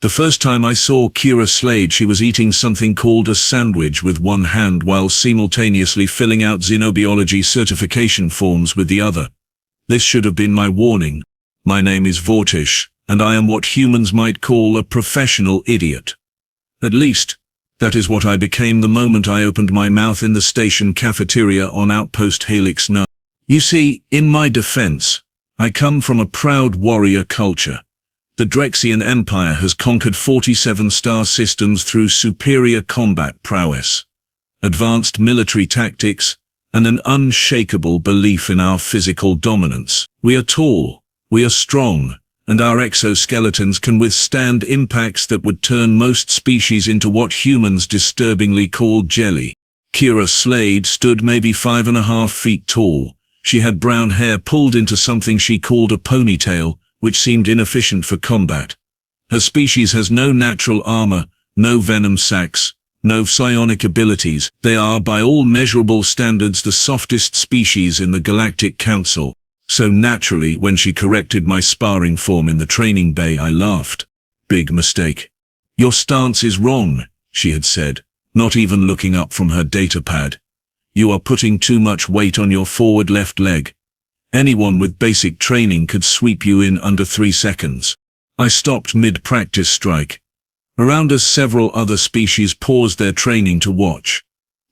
The first time I saw Kira Slade, she was eating something called a sandwich with one hand while simultaneously filling out xenobiology certification forms with the other. This should have been my warning. My name is Vortesh, and I am what humans might call a professional idiot. At least, that is what I became the moment I opened my mouth in the station cafeteria on Outpost Helix 9. You see, in my defense, I come from a proud warrior culture. The Drexian Empire has conquered 47 star systems through superior combat prowess, advanced military tactics, and an unshakable belief in our physical dominance. We are tall, we are strong, and our exoskeletons can withstand impacts that would turn most species into what humans disturbingly call jelly. Kira Slade stood maybe 5.5 feet tall. She had brown hair pulled into something she called a ponytail, which seemed inefficient for combat. Her species has no natural armor, no venom sacs, no psionic abilities. They are, by all measurable standards, the softest species in the Galactic Council. So naturally, when she corrected my sparring form in the training bay, I laughed. Big mistake. Your stance is wrong, she had said, not even looking up from her datapad. You are putting too much weight on your forward left leg. Anyone with basic training could sweep you in under 3 seconds. I stopped mid-practice strike. Around us, several other species paused their training to watch.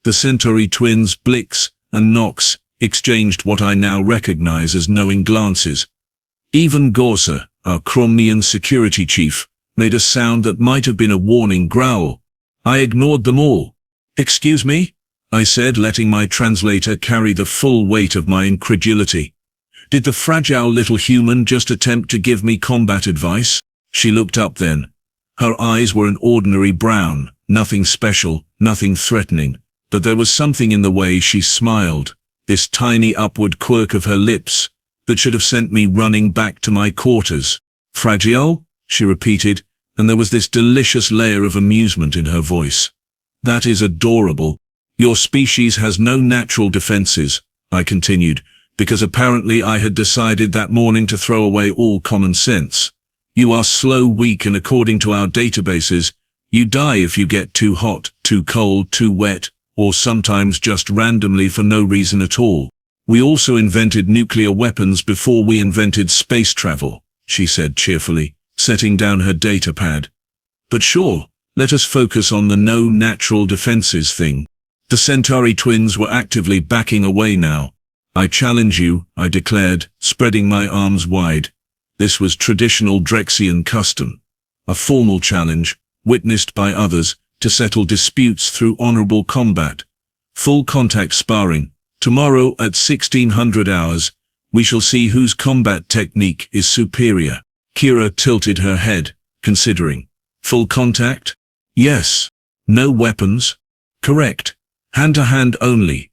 The Centauri twins, Blix and Nox, exchanged what I now recognize as knowing glances. Even Gorsa, our Cromnian security chief, made a sound that might have been a warning growl. I ignored them all. "Excuse me?" I said, letting my translator carry the full weight of my incredulity. Did the fragile little human just attempt to give me combat advice? She looked up then. Her eyes were an ordinary brown, nothing special, nothing threatening, but there was something in the way she smiled, this tiny upward quirk of her lips, that should have sent me running back to my quarters. "Fragile?" she repeated, and there was this delicious layer of amusement in her voice. "That is adorable. Your species has no natural defenses," I continued, because apparently I had decided that morning to throw away all common sense. "You are slow, weak, and according to our databases, you die if you get too hot, too cold, too wet, or sometimes just randomly for no reason at all. We also invented nuclear weapons before we invented space travel," she said cheerfully, setting down her datapad. "But sure, let us focus on the no natural defenses thing." The Centauri twins were actively backing away now. "I challenge you," I declared, spreading my arms wide. This was traditional Drexian custom, a formal challenge, witnessed by others, to settle disputes through honorable combat. Full contact sparring. Tomorrow at 1600 hours, we shall see whose combat technique is superior. Kira tilted her head, considering. "Full contact?" "Yes." "No weapons?" "Correct. Hand-to-hand only."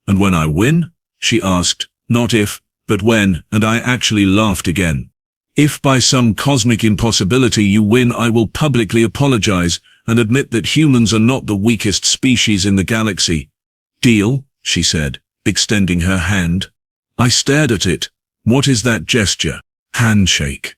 "And when I win?" she asked, not if, but when, and I actually laughed again. "If by some cosmic impossibility you win, I will publicly apologize and admit that humans are not the weakest species in the galaxy." "Deal?" she said, extending her hand. I stared at it. What is that gesture? Handshake.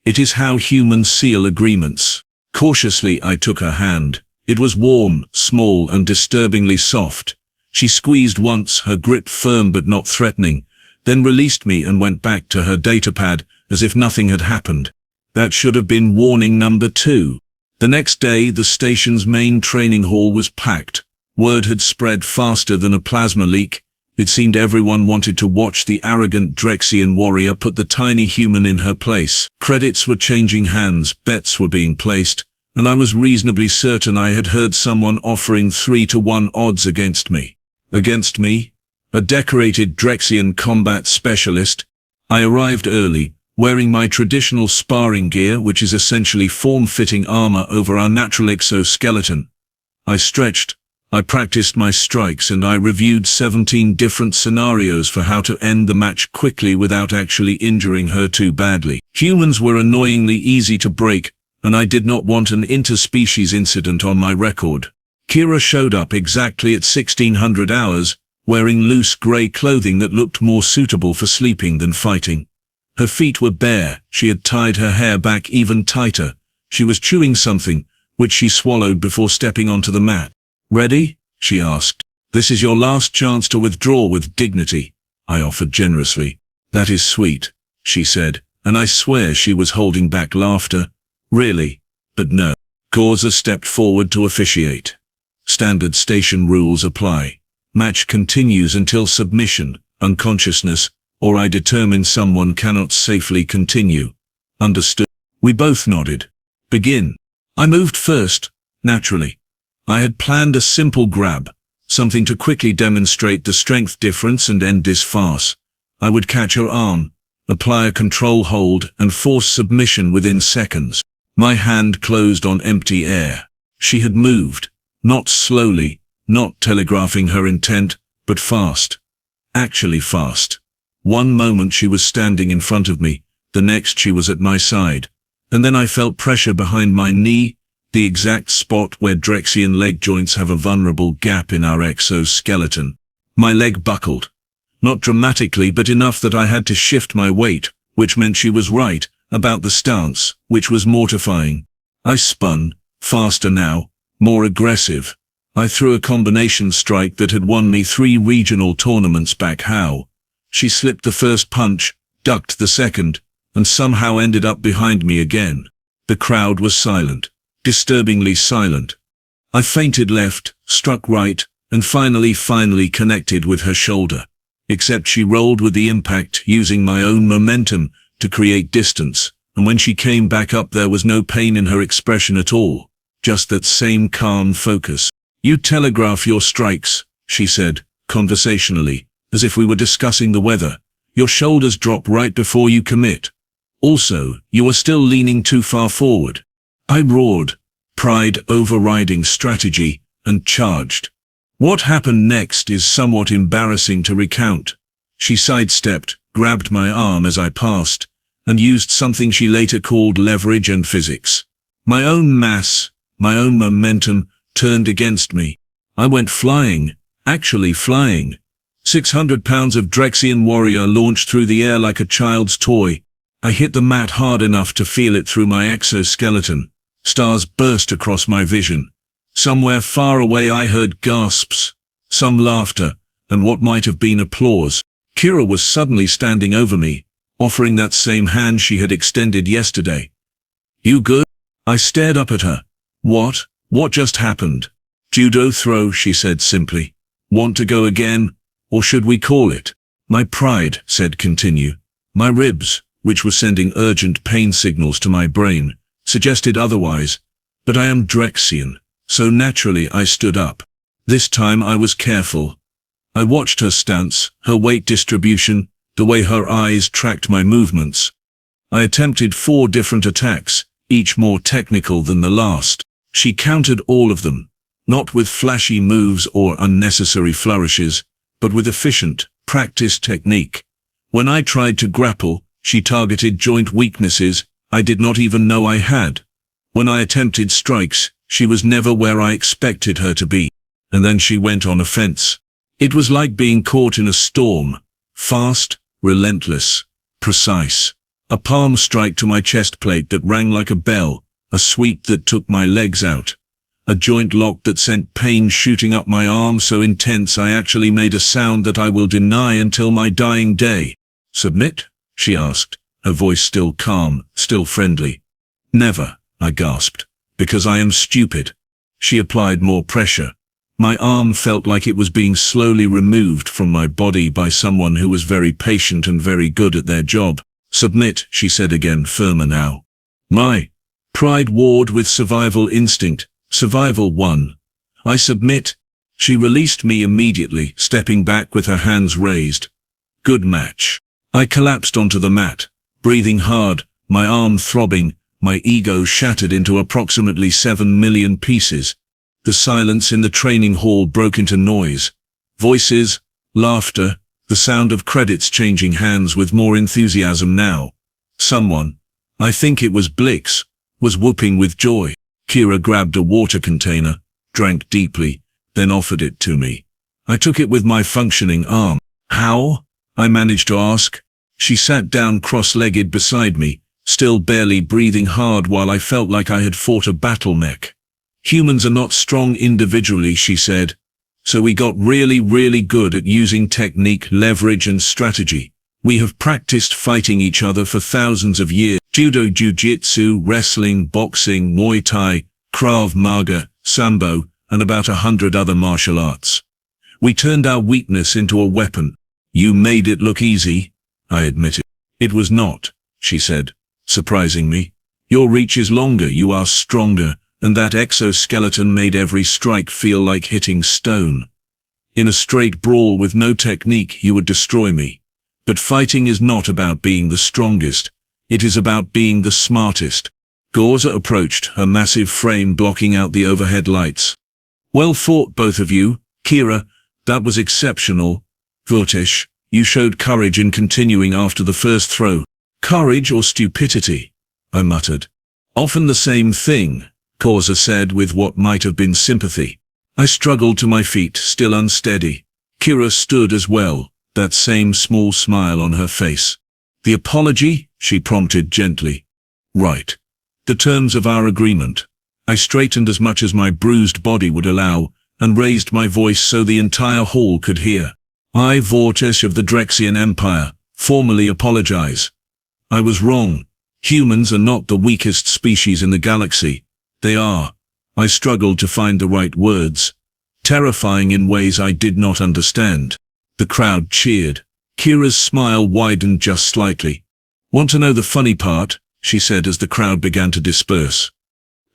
It is how humans seal agreements. Cautiously I took her hand. It was warm, small, and disturbingly soft. She squeezed once, her grip firm but not threatening, then released me and went back to her datapad as if nothing had happened. That should have been warning number 2. The next day, the station's main training hall was packed. Word had spread faster than a plasma leak. It seemed everyone wanted to watch the arrogant Drexian warrior put the tiny human in her place. Credits were changing hands, bets were being placed, and I was reasonably certain I had heard someone offering 3-to-1 odds against me. Against me? A decorated Drexian combat specialist? I arrived early, wearing my traditional sparring gear, which is essentially form-fitting armor over our natural exoskeleton. I stretched, I practiced my strikes, and I reviewed 17 different scenarios for how to end the match quickly without actually injuring her too badly. Humans were annoyingly easy to break, and I did not want an interspecies incident on my record. Kira showed up exactly at 1600 hours, wearing loose grey clothing that looked more suitable for sleeping than fighting. Her feet were bare, she had tied her hair back even tighter, She was chewing something, which she swallowed before stepping onto the mat. "Ready?" she asked. "This is your last chance to withdraw with dignity," I offered generously. "That is sweet," she said, and I swear she was holding back laughter. "Really? But no." Causa stepped forward to officiate. Standard station rules apply. Match continues until submission, unconsciousness, or I determine someone cannot safely continue. Understood? We both nodded. "Begin." I moved first, naturally. I had planned a simple grab, something to quickly demonstrate the strength difference and end this farce. I would catch her arm, apply a control hold, and force submission within seconds. My hand closed on empty air. She had moved, not slowly, not telegraphing her intent, but fast. Actually fast. One moment she was standing in front of me, the next she was at my side. And then I felt pressure behind my knee, the exact spot where Drexian leg joints have a vulnerable gap in our exoskeleton. My leg buckled. Not dramatically, but enough that I had to shift my weight, which meant she was right about the stance, which was mortifying. I spun, faster now, more aggressive. I threw a combination strike that had won me 3 regional tournaments back. How? She slipped the first punch, ducked the second, and somehow ended up behind me again. The crowd was silent, disturbingly silent. I feinted left, struck right, and finally connected with her shoulder. Except she rolled with the impact, using my own momentum to create distance, and when she came back up there was no pain in her expression at all, just that same calm focus. "You telegraph your strikes," she said, conversationally, as if we were discussing the weather. "Your shoulders drop right before you commit. Also, you are still leaning too far forward." I roared, pride overriding strategy, and charged. What happened next is somewhat embarrassing to recount. She sidestepped, grabbed my arm as I passed, and used something she later called leverage and physics. My own mass, my own momentum, turned against me. I went flying, actually flying. 600 pounds of Drexian warrior launched through the air like a child's toy. I hit the mat hard enough to feel it through my exoskeleton. Stars burst across my vision. Somewhere far away I heard gasps, some laughter, and what might have been applause. Kira was suddenly standing over me, offering that same hand she had extended yesterday. "You good?" I stared up at her. What just happened?" "Judo throw," she said simply. "Want to go again? Or should we call it?" My pride said continue. My ribs, which were sending urgent pain signals to my brain, suggested otherwise. But I am Drexian, so naturally I stood up. This time I was careful. I watched her stance, her weight distribution, the way her eyes tracked my movements. I attempted 4 different attacks, each more technical than the last. She countered all of them, not with flashy moves or unnecessary flourishes, but with efficient, practiced technique. When I tried to grapple, she targeted joint weaknesses I did not even know I had. When I attempted strikes, she was never where I expected her to be. And then she went on offense. It was like being caught in a storm. Fast, relentless, precise. A palm strike to my chest plate that rang like a bell, a sweep that took my legs out. A joint lock that sent pain shooting up my arm so intense I actually made a sound that I will deny until my dying day. "Submit?" she asked, her voice still calm, still friendly. "Never," I gasped, "because I am stupid." She applied more pressure. My arm felt like it was being slowly removed from my body by someone who was very patient and very good at their job. "Submit," she said again, firmer now. My pride warred with survival instinct. Survival won. I submit. She released me immediately, stepping back with her hands raised. Good match. I collapsed onto the mat, breathing hard, my arm throbbing, my ego shattered into approximately 7 million pieces. The silence in the training hall broke into noise. Voices, laughter, the sound of credits changing hands with more enthusiasm now. Someone, I think it was Blix, was whooping with joy. Kira grabbed a water container, drank deeply, then offered it to me. I took it with my functioning arm. "How?" I managed to ask. She sat down cross-legged beside me, still barely breathing hard while I felt like I had fought a battle mech. Humans are not strong individually, she said. So we got really good at using technique, leverage and strategy. We have practiced fighting each other for thousands of years. Judo, jiu-jitsu, wrestling, boxing, Muay Thai, Krav Maga, Sambo, and about 100 other martial arts. We turned our weakness into a weapon. You made it look easy, I admitted. It was not, she said, surprising me. Your reach is longer, you are stronger, and that exoskeleton made every strike feel like hitting stone. In a straight brawl with no technique, you would destroy me. But fighting is not about being the strongest. It is about being the smartest. Gorza approached, her massive frame blocking out the overhead lights. Well fought, both of you. Kira, that was exceptional. Vortesh, you showed courage in continuing after the first throw. Courage or stupidity? I muttered. Often the same thing, Gorza said with what might have been sympathy. I struggled to my feet, still unsteady. Kira stood as well, that same small smile on her face. The apology? She prompted gently. Right. The terms of our agreement. I straightened as much as my bruised body would allow, and raised my voice so the entire hall could hear. I, Vortesh of the Drexian Empire, formally apologize. I was wrong. Humans are not the weakest species in the galaxy. They are. I struggled to find the right words. Terrifying in ways I did not understand. The crowd cheered. Kira's smile widened just slightly. Want to know the funny part? She said as the crowd began to disperse.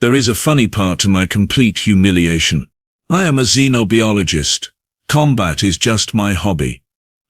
There is a funny part to my complete humiliation. I am a xenobiologist. Combat is just my hobby.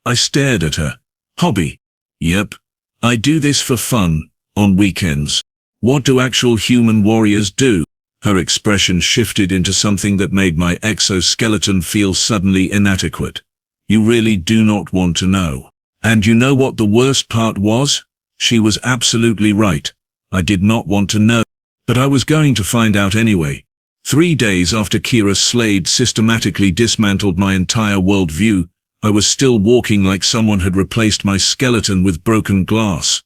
I stared at her. Hobby? Yep. I do this for fun, on weekends. What do actual human warriors do? Her expression shifted into something that made my exoskeleton feel suddenly inadequate. You really do not want to know. And you know what the worst part was? She was absolutely right. I did not want to know. But I was going to find out anyway. 3 days after Kira Slade systematically dismantled my entire worldview, I was still walking like someone had replaced my skeleton with broken glass.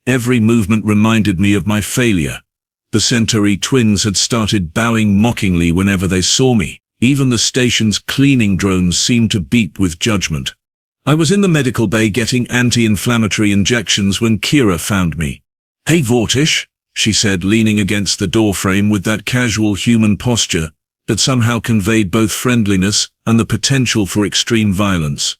Every movement reminded me of my failure. The Centauri twins had started bowing mockingly whenever they saw me. Even the station's cleaning drones seemed to beep with judgment. I was in the medical bay getting anti-inflammatory injections when Kira found me. Hey Vortesh, she said, leaning against the doorframe with that casual human posture that somehow conveyed both friendliness and the potential for extreme violence.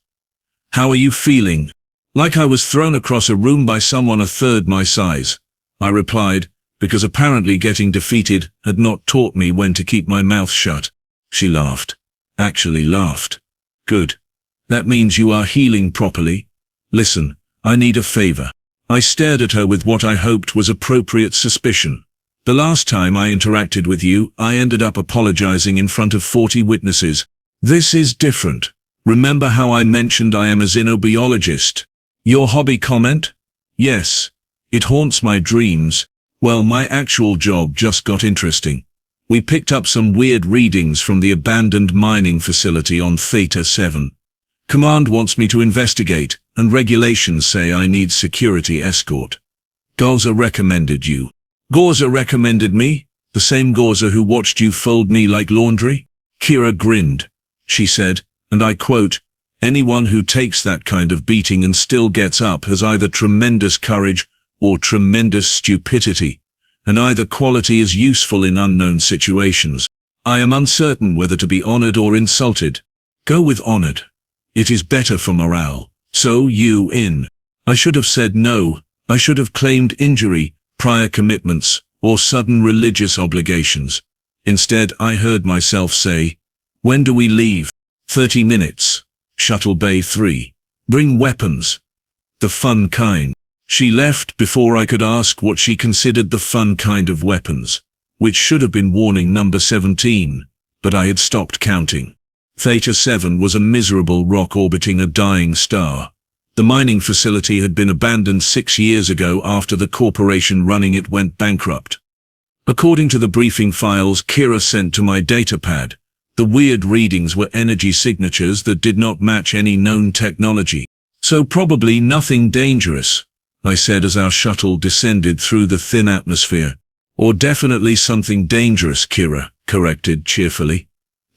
How are you feeling? Like I was thrown across a room by someone a third my size, I replied, because apparently getting defeated had not taught me when to keep my mouth shut. She laughed. Actually laughed. Good. That means you are healing properly. Listen, I need a favor. I stared at her with what I hoped was appropriate suspicion. The last time I interacted with you, I ended up apologizing in front of 40 witnesses. This is different. Remember how I mentioned I am a xenobiologist? Your hobby comment? Yes. It haunts my dreams. Well, my actual job just got interesting. We picked up some weird readings from the abandoned mining facility on Theta 7. Command wants me to investigate, and regulations say I need security escort. Gorza recommended you. Gorza recommended me? The same Gorza who watched you fold me like laundry? Kira grinned. She said, and I quote, anyone who takes that kind of beating and still gets up has either tremendous courage or tremendous stupidity, and either quality is useful in unknown situations. I am uncertain whether to be honored or insulted. Go with honored. It is better for morale. So you in. I should have said no. I should have claimed injury, prior commitments, or sudden religious obligations. Instead, I heard myself say, when do we leave? 30 minutes. Shuttle Bay 3. Bring weapons. The fun kind. She left before I could ask what she considered the fun kind of weapons, which should have been warning number 17, but I had stopped counting. Theta 7 was a miserable rock orbiting a dying star. The mining facility had been abandoned 6 years ago after the corporation running it went bankrupt. According to the briefing files Kira sent to my datapad, the weird readings were energy signatures that did not match any known technology. So probably nothing dangerous. I said as our shuttle descended through the thin atmosphere. Or definitely something dangerous, Kira corrected cheerfully.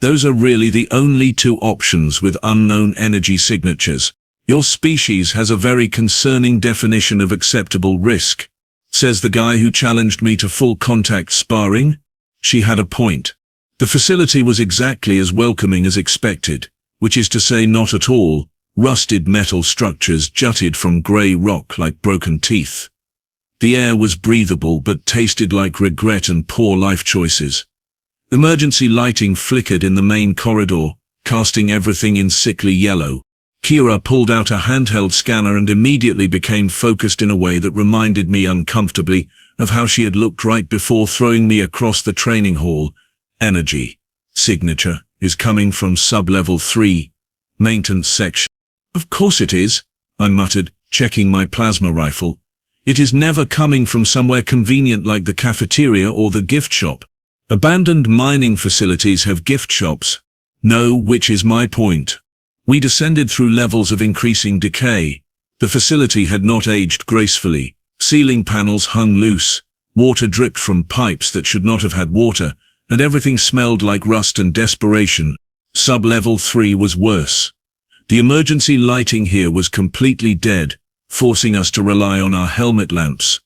Those are really the only two options with unknown energy signatures. Your species has a very concerning definition of acceptable risk, says the guy who challenged me to full contact sparring. She had a point. The facility was exactly as welcoming as expected, which is to say not at all. Rusted metal structures jutted from grey rock like broken teeth. The air was breathable but tasted like regret and poor life choices. Emergency lighting flickered in the main corridor, casting everything in sickly yellow. Kira pulled out a handheld scanner and immediately became focused in a way that reminded me uncomfortably of how she had looked right before throwing me across the training hall. Energy signature is coming from sub-level 3, maintenance section. Of course it is, I muttered, checking my plasma rifle. It is never coming from somewhere convenient like the cafeteria or the gift shop. Abandoned mining facilities have gift shops. No, which is my point. We descended through levels of increasing decay. The facility had not aged gracefully. Ceiling panels hung loose. Water dripped from pipes that should not have had water, and everything smelled like rust and desperation. Sub-level 3 was worse. The emergency lighting here was completely dead, forcing us to rely on our helmet lamps.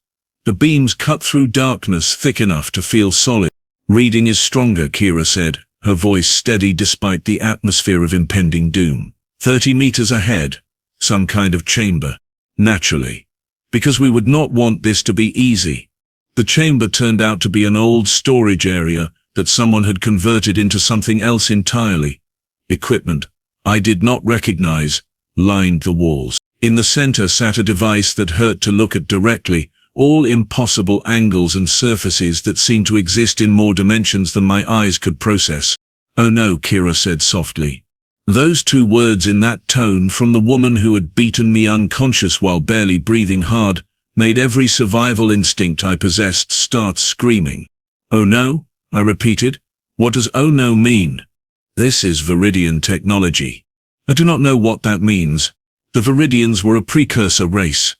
The beams cut through darkness thick enough to feel solid. Reading is stronger, Kira said, her voice steady despite the atmosphere of impending doom. 30 meters ahead, some kind of chamber. Naturally. Because we would not want this to be easy. The chamber turned out to be an old storage area that someone had converted into something else entirely. Equipment I did not recognize lined the walls. In the center sat a device that hurt to look at directly, all impossible angles and surfaces that seemed to exist in more dimensions than my eyes could process. Oh no, Kira said softly. Those two words in that tone from the woman who had beaten me unconscious while barely breathing hard made every survival instinct I possessed start screaming. Oh no, I repeated. What does oh no mean? This is Viridian technology. I do not know what that means. The Viridians were a precursor race.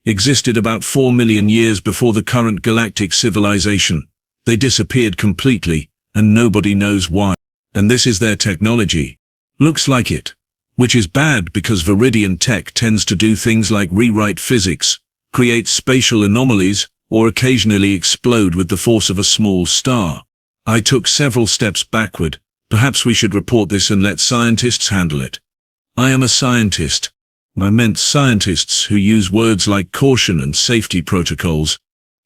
Existed about 4 million years before the current galactic civilization. They disappeared completely, and nobody knows why. And this is their technology. Looks like it. Which is bad because Viridian tech tends to do things like rewrite physics, create spatial anomalies, or occasionally explode with the force of a small star. I took several steps backward. Perhaps we should report this and let scientists handle it. I am a scientist. I meant scientists who use words like caution and safety protocols.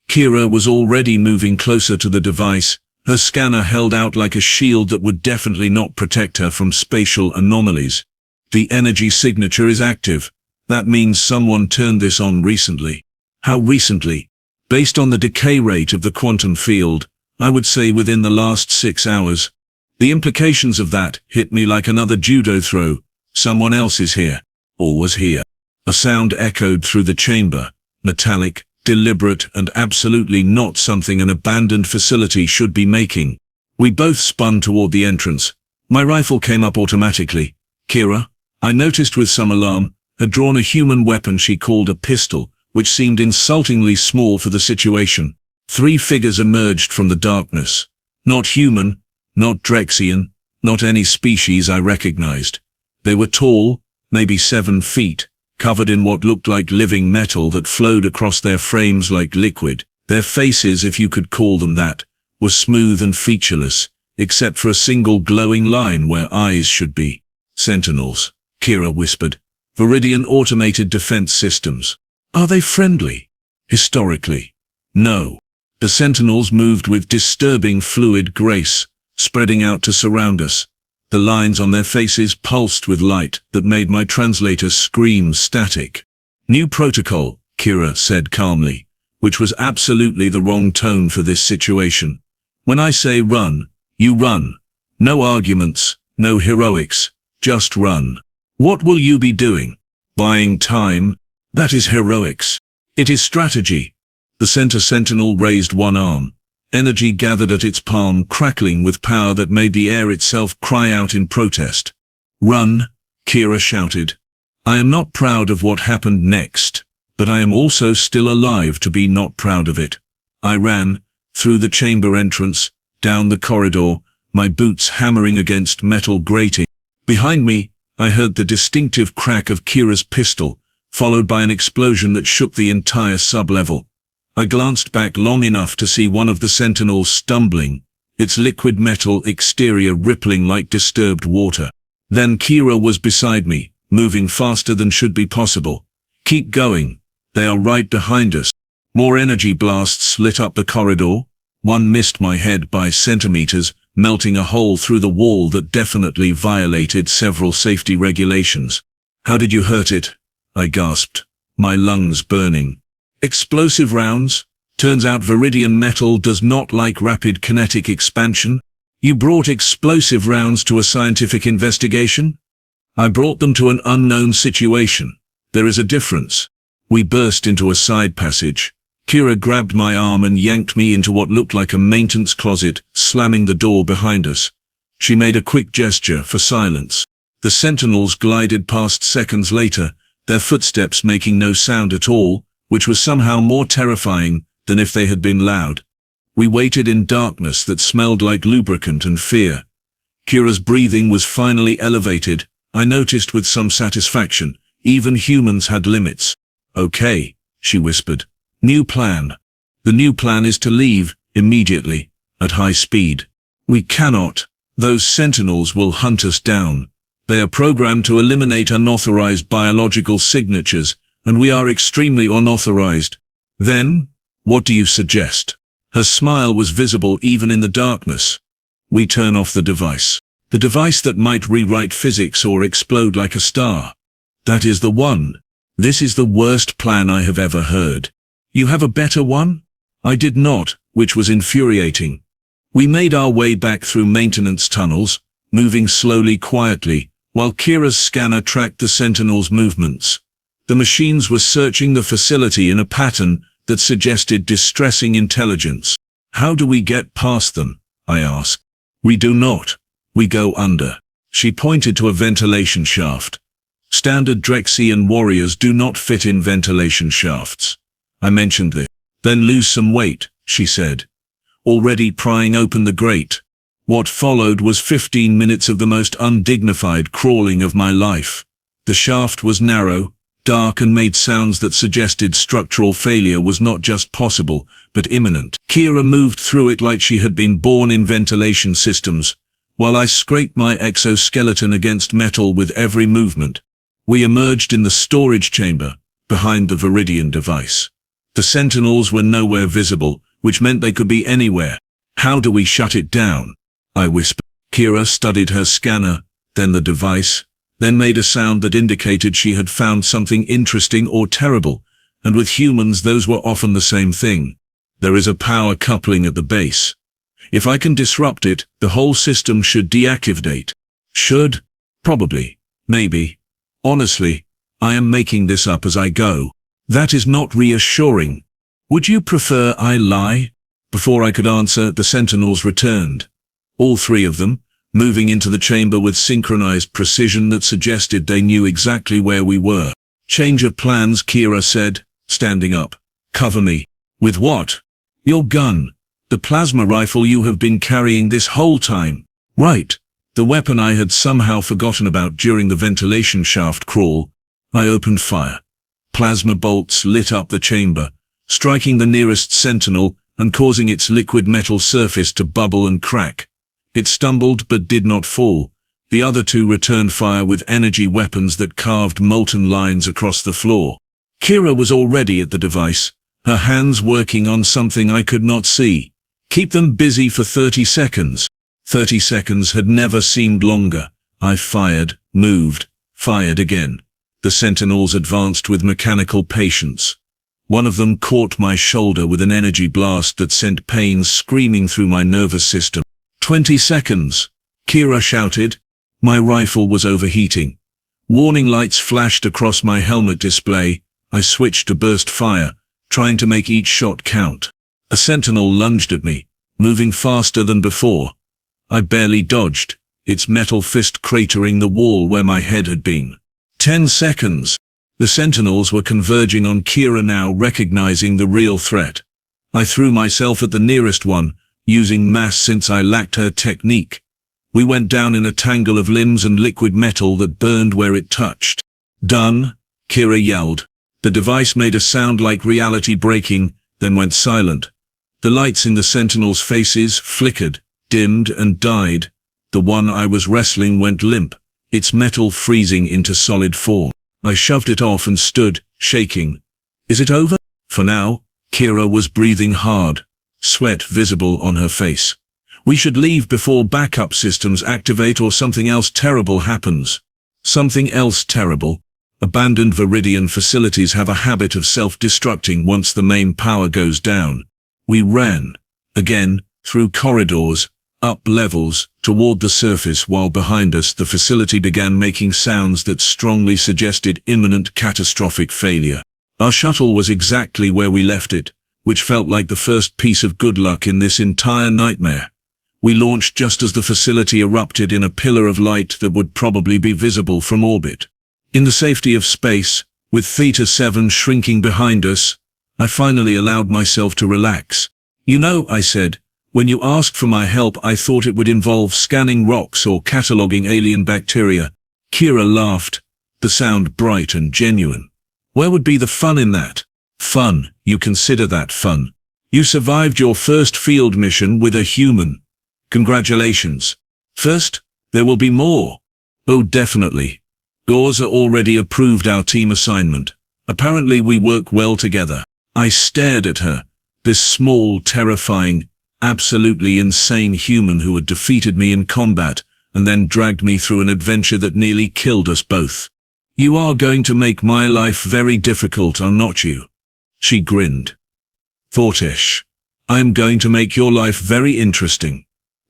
Kira was already moving closer to the device, her scanner held out like a shield that would definitely not protect her from spatial anomalies. The energy signature is active. That means someone turned this on recently. How recently? Based on the decay rate of the quantum field, I would say within the last 6 hours. The implications of that hit me like another judo throw. Someone else is here. Or was here. A sound echoed through the chamber, metallic, deliberate, and absolutely not something an abandoned facility should be making. We both spun toward the entrance. My rifle came up automatically. Kira, I noticed with some alarm, had drawn a human weapon she called a pistol, which seemed insultingly small for the situation. 3 figures emerged from the darkness. Not human, not Drexian, not any species I recognized. They were tall, maybe 7 feet, covered in what looked like living metal that flowed across their frames like liquid. Their faces, if you could call them that, were smooth and featureless, except for a single glowing line where eyes should be. Sentinels, Kira whispered. Viridian automated defense systems. Are they friendly? Historically, no. The Sentinels moved with disturbing fluid grace, spreading out to surround us. The lines on their faces pulsed with light that made my translator scream static. New protocol, Kira said calmly, which was absolutely the wrong tone for this situation. When I say run, you run. No arguments, no heroics, just run. What will you be doing? Buying time? That is heroics. It is strategy. The center sentinel raised one arm. Energy gathered at its palm, crackling with power that made the air itself cry out in protest. Run, Kira shouted. I am not proud of what happened next, but I am also still alive to be not proud of it. I ran, through the chamber entrance, down the corridor, my boots hammering against metal grating. Behind me, I heard the distinctive crack of Kira's pistol, followed by an explosion that shook the entire sub-level. I glanced back long enough to see one of the sentinels stumbling, its liquid metal exterior rippling like disturbed water. Then Kira was beside me, moving faster than should be possible. "Keep going. They are right behind us." More energy blasts lit up the corridor. One missed my head by centimeters, melting a hole through the wall that definitely violated several safety regulations. "How did you hurt it?" I gasped, my lungs burning. "Explosive rounds? Turns out Viridian metal does not like rapid kinetic expansion. You brought explosive rounds to a scientific investigation?" "I brought them to an unknown situation. There is a difference." We burst into a side passage. Kira grabbed my arm and yanked me into what looked like a maintenance closet, slamming the door behind us. She made a quick gesture for silence. The sentinels glided past seconds later, their footsteps making no sound at all, which was somehow more terrifying than if they had been loud. We waited in darkness that smelled like lubricant and fear. Kira's breathing was finally elevated. I noticed with some satisfaction, even humans had limits. "Okay," she whispered. "New plan. The new plan is to leave, immediately, at high speed. We cannot. Those sentinels will hunt us down. They are programmed to eliminate unauthorized biological signatures, and we are extremely unauthorized. Then, what do you suggest?" Her smile was visible even in the darkness. "We turn off the device. The device that might rewrite physics or explode like a star. That is the one. This is the worst plan I have ever heard." "You have a better one?" I did not, which was infuriating. We made our way back through maintenance tunnels, moving slowly quietly, while Kira's scanner tracked the sentinels' movements. The machines were searching the facility in a pattern that suggested distressing intelligence. "How do we get past them?" I asked. "We do not. We go under." She pointed to a ventilation shaft. "Standard Drexian warriors do not fit in ventilation shafts." I mentioned this. "Then lose some weight," she said, already prying open the grate. What followed was 15 minutes of the most undignified crawling of my life. The shaft was narrow, dark, and made sounds that suggested structural failure was not just possible, but imminent. Kira moved through it like she had been born in ventilation systems, while I scraped my exoskeleton against metal with every movement. We emerged in the storage chamber, behind the Viridian device. The sentinels were nowhere visible, which meant they could be anywhere. "How do we shut it down?" I whispered. Kira studied her scanner, then the device, then made a sound that indicated she had found something interesting or terrible, and with humans those were often the same thing. "There is a power coupling at the base. If I can disrupt it, the whole system should deactivate." "Should? Probably. Maybe. Honestly, I am making this up as I go." "That is not reassuring. Would you prefer I lie?" Before I could answer, the sentinels returned. All three of them, moving into the chamber with synchronized precision that suggested they knew exactly where we were. "Change of plans," Kira said, standing up. "Cover me." "With what?" "Your gun. The plasma rifle you have been carrying this whole time." "Right. The weapon I had somehow forgotten about during the ventilation shaft crawl." I opened fire. Plasma bolts lit up the chamber, striking the nearest sentinel and causing its liquid metal surface to bubble and crack. It stumbled but did not fall. The other two returned fire with energy weapons that carved molten lines across the floor. Kira was already at the device, her hands working on something I could not see. "Keep them busy for 30 seconds. 30 seconds had never seemed longer. I fired, moved, fired again. The sentinels advanced with mechanical patience. One of them caught my shoulder with an energy blast that sent pain screaming through my nervous system. 20 seconds, Kira shouted. My rifle was overheating. Warning lights flashed across my helmet display. I switched to burst fire, trying to make each shot count. A sentinel lunged at me, moving faster than before. I barely dodged, its metal fist cratering the wall where my head had been. 10 seconds. The Sentinels were converging on Kira now, recognizing the real threat. I threw myself at the nearest one, using mass since I lacked her technique. We went down in a tangle of limbs and liquid metal that burned where it touched. "Done," Kira yelled. The device made a sound like reality breaking, then went silent. The lights in the Sentinels' faces flickered, dimmed, and died. The one I was wrestling went limp, its metal freezing into solid form. I shoved it off and stood, shaking. "Is it over?" For now, Kira was breathing hard, sweat visible on her face. "We should leave before backup systems activate or something else terrible happens." Something else terrible? Abandoned Viridian facilities have a habit of self-destructing once the main power goes down. We ran, again, through corridors, up levels, toward the surface, while behind us the facility began making sounds that strongly suggested imminent catastrophic failure. Our shuttle was exactly where we left it, which felt like the first piece of good luck in this entire nightmare. We launched just as the facility erupted in a pillar of light that would probably be visible from orbit. In the safety of space, with Theta 7 shrinking behind us, I finally allowed myself to relax. "You know," I said, "when you asked for my help I thought it would involve scanning rocks or cataloging alien bacteria." Kira laughed, the sound bright and genuine. "Where would be the fun in that?" "Fun? You consider that fun? You survived your first field mission with a human. Congratulations. First, there will be more." "Oh, definitely. Gorza already approved our team assignment. Apparently we work well together." I stared at her, this small, terrifying, absolutely insane human who had defeated me in combat and then dragged me through an adventure that nearly killed us both. "You are going to make my life very difficult, are not you?" She grinned. "Vortesh, I am going to make your life very interesting.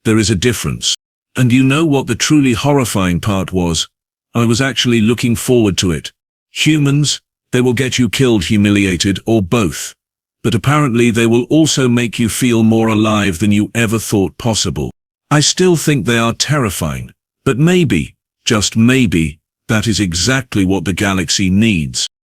There is a difference. And you know what the truly horrifying part was? I was actually looking forward to it. Humans, they will get you killed, humiliated, or both. But apparently they will also make you feel more alive than you ever thought possible. I still think they are terrifying, but maybe, just maybe, that is exactly what the galaxy needs."